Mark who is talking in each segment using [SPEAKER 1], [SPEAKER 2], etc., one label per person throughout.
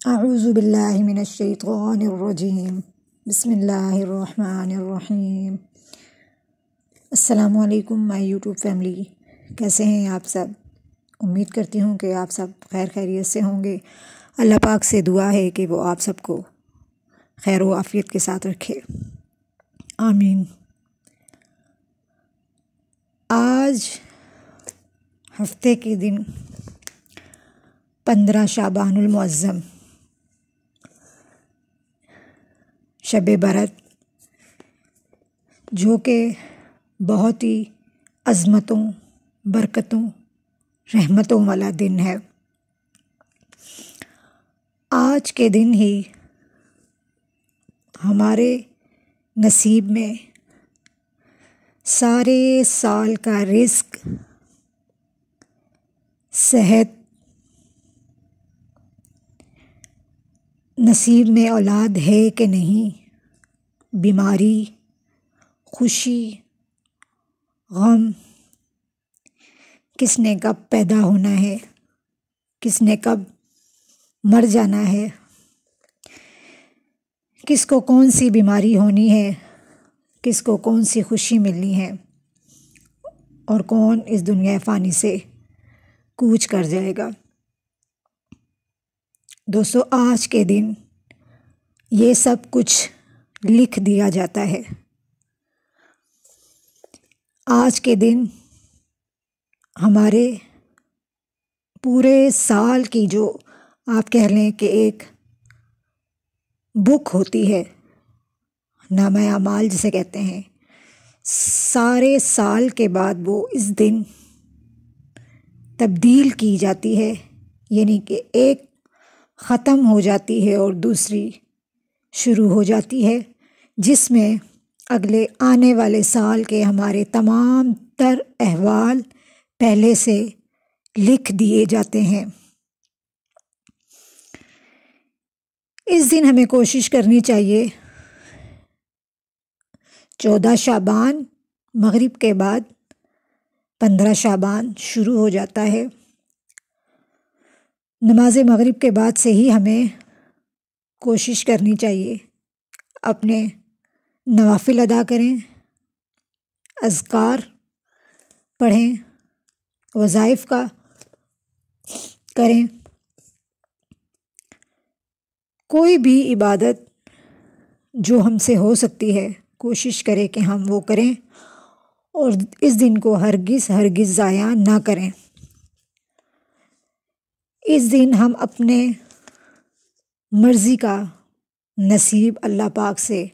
[SPEAKER 1] اعوذ باللہ من الشیطان الرجیم بسم اللہ الرحمن الرحیم۔ السلام علیکم مائی یوٹیوب فیملی، کیسے ہیں آپ سب؟ امید کرتی ہوں کہ آپ سب خیر خیریت سے ہوں گے۔ اللہ پاک سے دعا ہے کہ وہ آپ سب کو خیر و عافیت کے ساتھ رکھے، آمین۔ آج ہفتے کے دن 15 شعبان المعظم، شب برات، جو کہ بہت ہی عظمتوں، برکتوں، رحمتوں والا دن ہے۔ آج کے دن ہی ہمارے نصیب میں سارے سال کا رزق، صحت، نصیب میں اولاد ہے کہ نہیں، بیماری، خوشی، غم، کس نے کب پیدا ہونا ہے، کس نے کب مر جانا ہے، کس کو کون سی بیماری ہونی ہے، کس کو کون سی خوشی ملنی ہے، اور کون اس دنیا فانی سے کوچ کر جائے گا۔ دوستو، آج کے دن یہ سب کچھ لکھ دیا جاتا ہے۔ آج کے دن ہمارے پورے سال کی، جو آپ کہہ لیں کہ ایک بک ہوتی ہے، نامہ اعمال جسے کہتے ہیں، سارے سال کے بعد وہ اس دن تبدیل کی جاتی ہے، یعنی کہ ایک ختم ہو جاتی ہے اور دوسری شروع ہو جاتی ہے، جس میں اگلے آنے والے سال کے ہمارے تمام تر احوال پہلے سے لکھ دیے جاتے ہیں۔ اس دن ہمیں کوشش کرنی چاہیے 14 شعبان مغرب کے بعد 15 شعبان شروع ہو جاتا ہے۔ نماز مغرب کے بعد سے ہی ہمیں کوشش کرنی چاہیے اپنے نوافل ادا کریں، اذکار پڑھیں، وظائف کا کریں، کوئی بھی عبادت جو ہم سے ہو سکتی ہے کوشش کریں کہ ہم وہ کریں، اور اس دن کو ہرگز ضائع نہ کریں۔ اس دن ہم اپنے مرضی کا نصیب اللہ پاک سے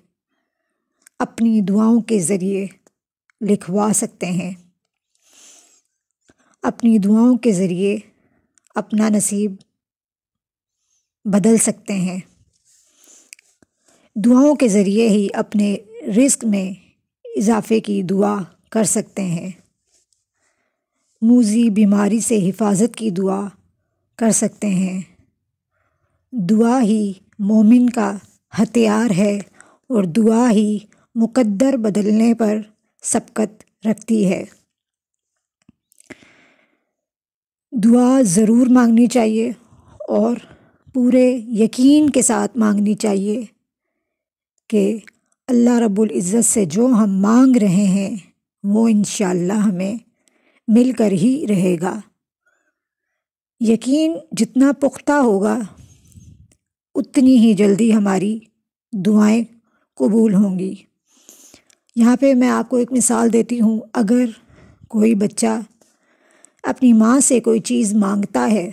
[SPEAKER 1] اپنی دعاؤں کے ذریعے لکھوا سکتے ہیں، اپنی دعاؤں کے ذریعے اپنا نصیب بدل سکتے ہیں، دعاؤں کے ذریعے ہی اپنے رزق میں اضافے کی دعا کر سکتے ہیں، موذی بیماری سے حفاظت کی دعا کر سکتے ہیں۔ دعا ہی مومن کا ہتھیار ہے، اور دعا ہی مقدر بدلنے پر سبقت رکھتی ہے۔ دعا ضرور مانگنی چاہیے، اور پورے یقین کے ساتھ مانگنی چاہیے کہ اللہ رب العزت سے جو ہم مانگ رہے ہیں وہ انشاءاللہ ہمیں مل کر ہی رہے گا۔ یقین جتنا پختہ ہوگا اتنی ہی جلدی ہماری دعائیں قبول ہوں گی۔ یہاں پہ میں آپ کو ایک مثال دیتی ہوں۔ اگر کوئی بچہ اپنی ماں سے کوئی چیز مانگتا ہے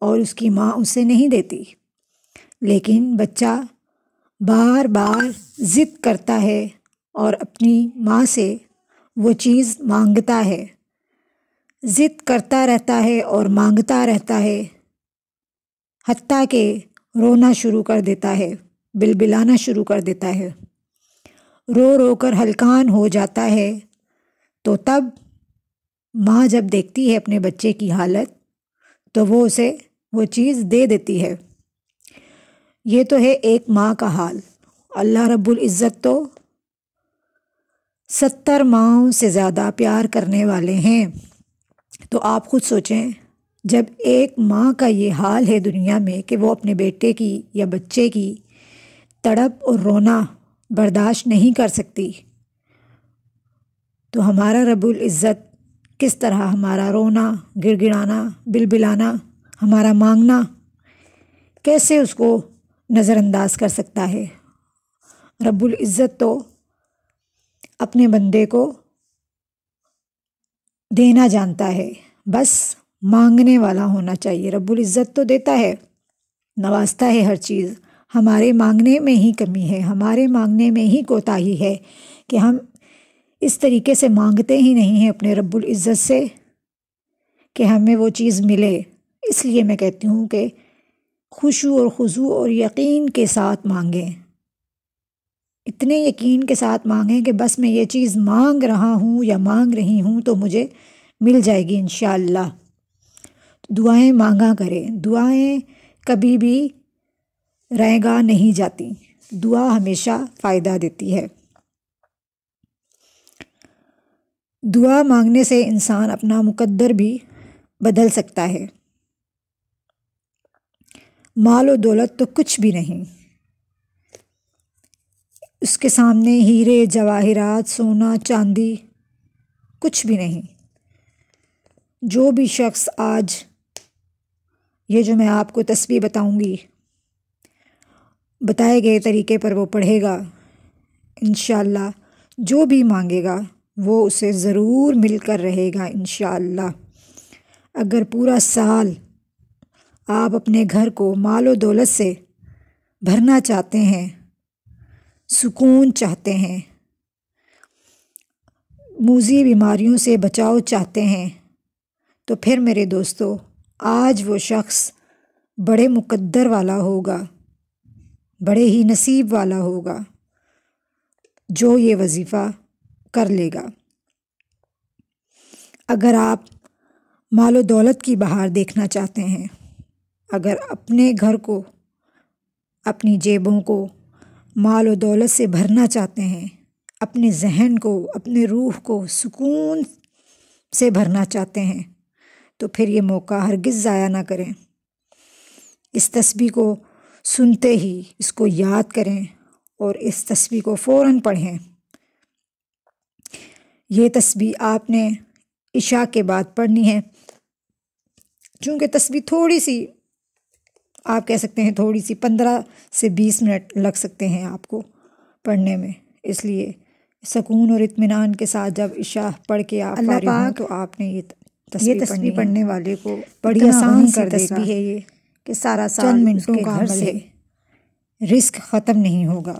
[SPEAKER 1] اور اس کی ماں اسے نہیں دیتی، لیکن بچہ بار بار ضد کرتا ہے اور اپنی ماں سے وہ چیز مانگتا ہے، ضد کرتا رہتا ہے اور مانگتا رہتا ہے، حتیٰ کہ رونا شروع کر دیتا ہے، بلبلانا شروع کر دیتا ہے، رو رو کر ہلکان ہو جاتا ہے، تو تب ماں جب دیکھتی ہے اپنے بچے کی حالت تو وہ اسے وہ چیز دے دیتی ہے۔ یہ تو ہے ایک ماں کا حال۔ اللہ رب العزت تو 70 ماؤں سے زیادہ پیار کرنے والے ہیں۔ تو آپ خود سوچیں جب ایک ماں کا یہ حال ہے دنیا میں کہ وہ اپنے بیٹے کی یا بچے کی تڑپ اور رونا برداشت نہیں کر سکتی، تو ہمارا رب العزت کس طرح ہمارا رونا، گڑ گڑانا، بلبلانا، ہمارا مانگنا کیسے اس کو نظر انداز کر سکتا ہے؟ رب العزت تو اپنے بندے کو دینا جانتا ہے، بس مانگنے والا ہونا چاہیے۔ رب العزت تو دیتا ہے، نوازتا ہے ہر چیز، ہمارے مانگنے میں ہی کمی ہے، ہمارے مانگنے میں ہی کوتاہی ہے کہ ہم اس طریقے سے مانگتے ہی نہیں ہیں اپنے رب العزت سے کہ ہمیں وہ چیز ملے۔ اس لیے میں کہتی ہوں کہ خشوع اور خضوع اور یقین کے ساتھ مانگیں، اتنے یقین کے ساتھ مانگیں کہ بس میں یہ چیز مانگ رہا ہوں یا مانگ رہی ہوں تو مجھے مل جائے گی انشاءاللہ۔ دعائیں مانگا کریں، دعائیں کبھی بھی رائے گاہ نہیں جاتی، دعا ہمیشہ فائدہ دیتی ہے۔ دعا مانگنے سے انسان اپنا مقدر بھی بدل سکتا ہے۔ مال و دولت تو کچھ بھی نہیں، اس کے سامنے ہیرے جواہرات، سونا چاندی کچھ بھی نہیں۔ جو بھی شخص آج یہ جو میں آپ کو تسبیح بتاؤں گی بتائے گئے طریقے پر وہ پڑھے گا، انشاءاللہ جو بھی مانگے گا وہ اسے ضرور مل کر رہے گا انشاءاللہ۔ اگر پورا سال آپ اپنے گھر کو مال و دولت سے بھرنا چاہتے ہیں، سکون چاہتے ہیں، موذی بیماریوں سے بچاؤ چاہتے ہیں، تو پھر میرے دوستو آج وہ شخص بڑے مقدر والا ہوگا، بڑے ہی نصیب والا ہوگا جو یہ وظیفہ کر لے گا۔ اگر آپ مال و دولت کی بہار دیکھنا چاہتے ہیں، اگر اپنے گھر کو، اپنی جیبوں کو مال و دولت سے بھرنا چاہتے ہیں، اپنے ذہن کو، اپنے روح کو سکون سے بھرنا چاہتے ہیں، تو پھر یہ موقع ہرگز ضائع نہ کریں۔ اس تسبیح کو سنتے ہی اس کو یاد کریں اور اس تسبیح کو فوراً پڑھیں۔ یہ تسبیح آپ نے عشاء کے بعد پڑھنی ہے، چونکہ تسبیح تھوڑی سی، آپ کہہ سکتے ہیں تھوڑی سی 15 سے 20 منٹ لگ سکتے ہیں آپ کو پڑھنے میں، اس لیے سکون اور اطمینان کے ساتھ جب عشاء پڑھ کے آپ فارغ ہوں تو آپ نے یہ تسبیح پڑھنے والے کو بڑی آسان سی تسبیح ہے یہ کہ سارا سال چند منٹوں کا عمل ہے، رزق ختم نہیں ہوگا،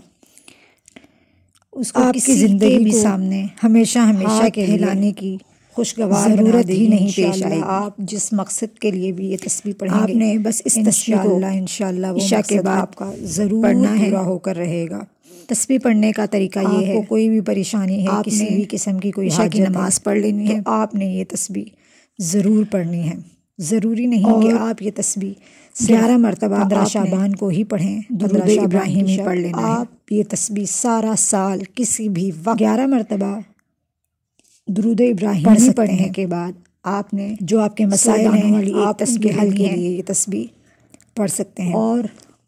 [SPEAKER 1] اس کو آپ کی زندگی کے سامنے ہمیشہ ہمیشہ کے لانے کی خوشگوار ضرورت ہی نہیں پیش آئے گی۔ آپ جس مقصد کے لیے بھی یہ تسبیح پڑھیں گے، آپ نے بس اس تسبیح کو انشاءاللہ عشاء کے بعد آپ کا ضرور پڑھنا ہے، پورا ہو کر رہے گا۔ تسبیح پڑھنے کا طریقہ یہ ہے، آپ کو کوئی بھی پریشانی ہے، کسی بھی قسم کی کوئی عشاء کی نماز پڑھ لینی ہے، آپ نے یہ تسبیح ضرور پڑھنی ہے۔ ضروری نہیں کہ آپ یہ تسبیح 11 مرتبہ 15 شعبان کو ہی پڑھیں، درود ابراہیمی پڑھ لینا ہے۔ آپ یہ تسبیح سارا سال کسی بھی وقت 11 مرتبہ درود ابراہیمی پڑھنے کے بعد آپ نے جو آپ کے مسائل ہیں آپ اس کے حل کے لیے یہ تسبیح پڑھ سکتے ہیں، اور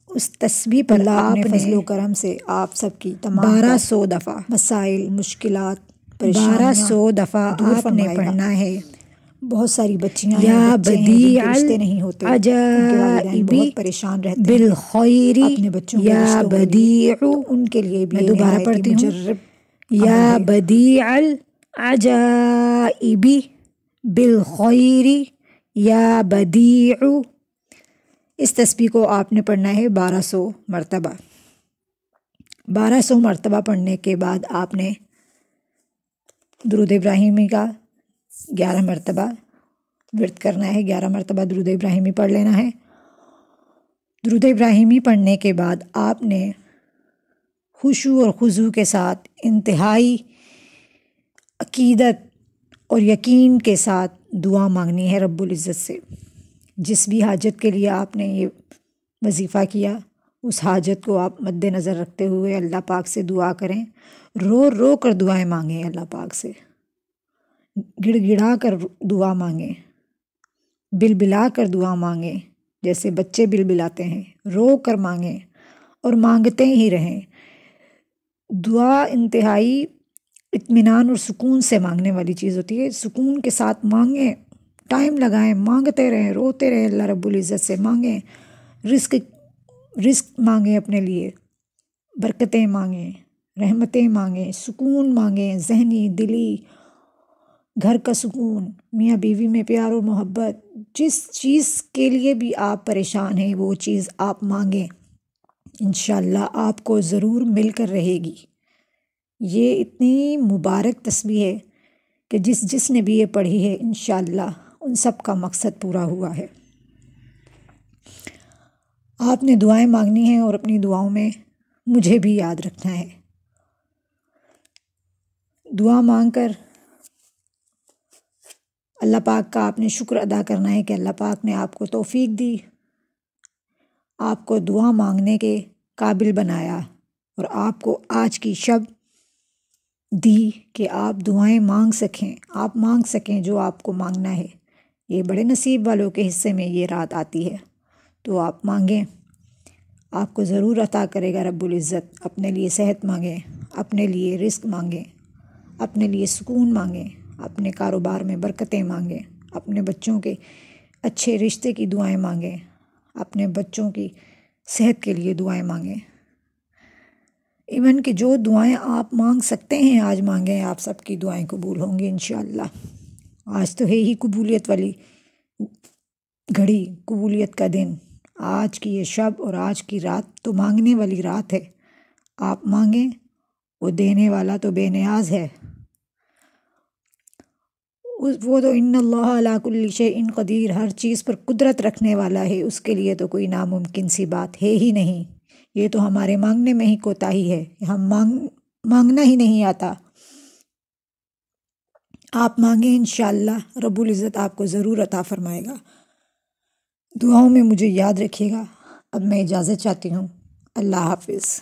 [SPEAKER 1] اس تسبیح پر اللہ اپنے فضل و کرم سے آپ سب کی تمام 1200 دفعہ مسائل، مشکلات، 1200 دفعہ آپ نے پڑھنا ہے۔ بہت ساری بچیاں یا بدیع العجائب بہت پریشان رہتے ہیں بالخیر اپنے بچوں یا بدیع، ان کے لیے بھی دوبارہ پڑھتی ہوں، یا بدیع العجائب بالخیر یا بدیع۔ اس تسبیح کو آپ نے پڑھنا ہے 1200 مرتبہ۔ 1200 مرتبہ پڑھنے کے بعد آپ نے درود ابراہیمی کا 11 مرتبہ ورد کرنا ہے، 11 مرتبہ درود ابراہیمی پڑھ لینا ہے۔ درود ابراہیمی پڑھنے کے بعد آپ نے خشوع اور خضوع کے ساتھ انتہائی عقیدت اور یقین کے ساتھ دعا مانگنی ہے رب العزت سے۔ جس بھی حاجت کے لیے آپ نے یہ وظیفہ کیا، اس حاجت کو آپ مد نظر رکھتے ہوئے اللہ پاک سے دعا کریں، رو رو کر دعائیں مانگیں، اللہ پاک سے گڑ گڑا کر دعا مانگیں، بل بلا کر دعا مانگیں، جیسے بچے بل بلاتے ہیں، رو کر مانگیں اور مانگتے ہی رہیں۔ دعا انتہائی اطمینان اور سکون سے مانگنے والی چیز ہوتی ہے۔ سکون کے ساتھ مانگیں، ٹائم لگائیں، مانگتے رہیں، روتے رہیں، اللہ رب العزت سے مانگیں، رزق مانگیں، اپنے لیے برکتیں مانگیں، رحمتیں مانگیں، سکون مانگیں، ذہنی، دلی، گھر کا سکون، میاں بیوی میں پیار اور محبت، جس چیز کے لیے بھی آپ پریشان ہیں وہ چیز آپ مانگیں، انشاءاللہ آپ کو ضرور مل کر رہے گی۔ یہ اتنی مبارک تسبیح ہے کہ جس نے بھی یہ پڑھی ہے انشاءاللہ ان سب کا مقصد پورا ہوا ہے۔ آپ نے دعائیں مانگنی ہیں اور اپنی دعاؤں میں مجھے بھی یاد رکھنا ہے۔ دعا مانگ کر اللہ پاک کا آپ نے شکر ادا کرنا ہے کہ اللہ پاک نے آپ کو توفیق دی، آپ کو دعا مانگنے کے قابل بنایا اور آپ کو آج کی شب دی کہ آپ دعائیں مانگ سکیں، آپ مانگ سکیں جو آپ کو مانگنا ہے۔ یہ بڑے نصیب والوں کے حصے میں یہ رات آتی ہے، تو آپ مانگیں، آپ کو ضرور عطا کرے گا رب العزت۔ اپنے لیے صحت مانگیں، اپنے لیے رزق مانگیں، اپنے لیے سکون مانگیں، اپنے کاروبار میں برکتیں مانگیں، اپنے بچوں کے اچھے رشتے کی دعائیں مانگیں، اپنے بچوں کی صحت کے لیے دعائیں مانگیں۔ ایون کہ جو دعائیں آپ مانگ سکتے ہیں آج مانگیں، آپ سب کی دعائیں قبول ہوں گی انشاءاللہ۔ آج تو ہے ہی قبولیت والی گھڑی، قبولیت کا دن، آج کی یہ شب اور آج کی رات تو مانگنے والی رات ہے۔ آپ مانگیں، وہ دینے والا تو بے نیاز ہے، وہ تو ان اللہ علی کل شیء قدیر، ہر چیز پر قدرت رکھنے والا ہے، اس کے لیے تو کوئی ناممکن سی بات ہے ہی نہیں۔ یہ تو ہمارے مانگنے میں ہی کوتاہی ہے، ہم مانگنا ہی نہیں آتا۔ آپ مانگیں، انشاءاللہ رب العزت آپ کو ضرور عطا فرمائے گا۔ دعاؤں میں مجھے یاد رکھیے گا۔ اب میں اجازت چاہتی ہوں، اللہ حافظ۔